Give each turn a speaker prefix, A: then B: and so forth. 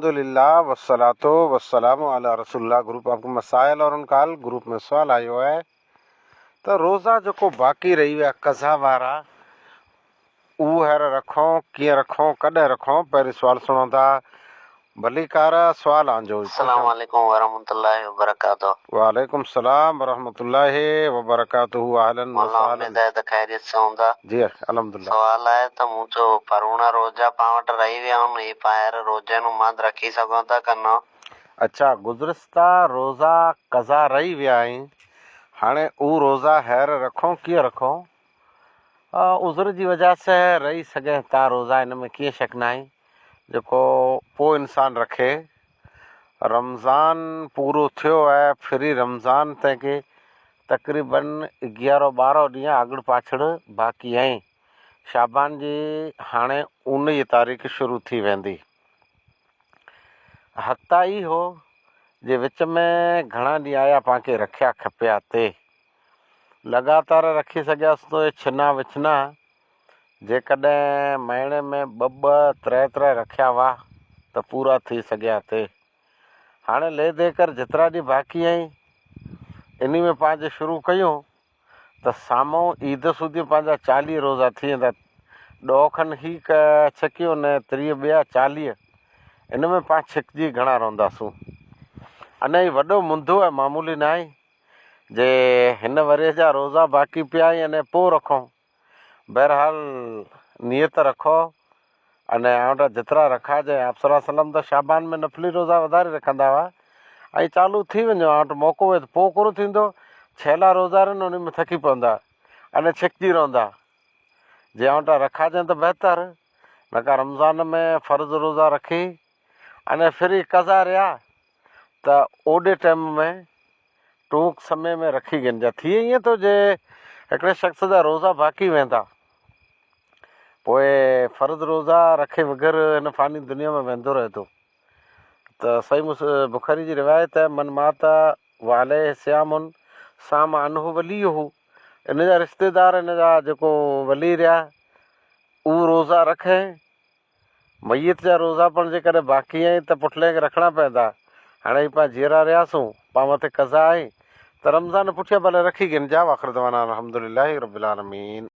A: अल्हम्दुलिल्लाह वस्सलातो वस्सलामु अला रसूलुल्लाह। ग्रुप आपको मसाइल और उनकाल ग्रुप में सवाल आयो है तो रोज़ा जो बाकी रही हुआ कज़ा वारा उहो हेर रखो किए रखो कॾहिं रखो। पहिरीं सवाल सुनो था भली कार सवाल आंजो।
B: अस्सलाम वालेकुम वरहमतुल्लाहि वबरकातुहू।
A: वालेकुम सलाम वरहमतुल्लाहि वबरकातुहू। अहलन व सहलन।
B: खैरियत से हूंदा?
A: जी अल्हम्दुलिल्लाह।
B: सवाल आहे त मुंहिंजो परूणा रोजा पां वटि रही विया आहिनि, ही ॿाहिरि रोजे नु मां रखी सघां था कि न?
A: अच्छा, गुज़िरिस्ता रोज़ा कज़ा रही विया आहिनि, हाणे उहो रोज़ा हैर रखो कीअं रखो? उज़र जी वजह से रही सघे था रोज़ा, इन में कीअं शक न आहे। जेको पोइ इंसान रखे, रमज़ान पूरो थियो आहे, फ्री रमज़ान तंहिंखे तक़रीबन 11-12 ॾींहं अॻु पाछड़ बाक़ी आहिनि। शाबान जी हाणे 19 तारीख़ शुरू थी वेंदी। हक़्ता ई हो जे विच में घणा ॾींहं आया पाणखे रखिया खपिया ते लगातार रखी सघियासीं तो छिना विछना जेकॾहिं महीने में 2-2 3-3 रखिया हुआ त पूरा थी सघिया थे। हाणे ले दे कर जेतिरा ॾींहं बाक़ी आहिनि इन में पंहिंजे शुरू कयूं त साम्हूं ईद सूदी पंहिंजा 40 रोज़ा थी वेंदा। 2 खनि ही छिकियो न 30 ॿिया 40, इन में पाण छिकजी घणा रहंदासूं। अञा ही वॾो मुंदो आहे, मामूली न आहे जे हिन वरे जा रोज़ा बाक़ी पिया आहिनि अने पोइ रखूं। बहरहाल नियत रखो अने वटि जेतिरा रखा जाए। आप सलाह सलम त शाबान में नफ़ली रोज़ा वधारे रखंदा हुआ ऐं चालू थी वञो वटि मौक़ो हुए त पोइ कोन थींदो। छैला रोज़ा आहिनि उन में थकी पवंदा अने छिकजी रहंदा। जे वटि रखा जाए त बहितर न का रमज़ान में फ़र्ज़ रोज़ा रखी अने फ्री कज़ा रहा त ओॾे टाइम में टूक समय में रखी गिनजा। थिए ईअं थो जे हिकिड़े शख़्स जा रोज़ा बाक़ी वेंदा पोइ फ़र्ज़ रोज़ा रखे बग़ैर हिन फ़ानी दुनिया में वेंदो रहे थो। त सही बुख़ारी जी रिवायत है, मन माता वाले सियामुन साम अनहु वली हू, इन जा रिश्तेदार इन जा जेको वली रहा उहो रोज़ा रखे। मैयत जा रोज़ा पण जेकॾहिं बाक़ी आहिनि त पुठिले खे रखणा पवंदा। हाणे पाण जीअरा रहियासीं पाण मथे कज़ा आहे त रमज़ान पुठियां भले रखी गिनजा। वाख़िर दवाना अल्हम्दुलिल्लाहि रब्बिल आलमीन।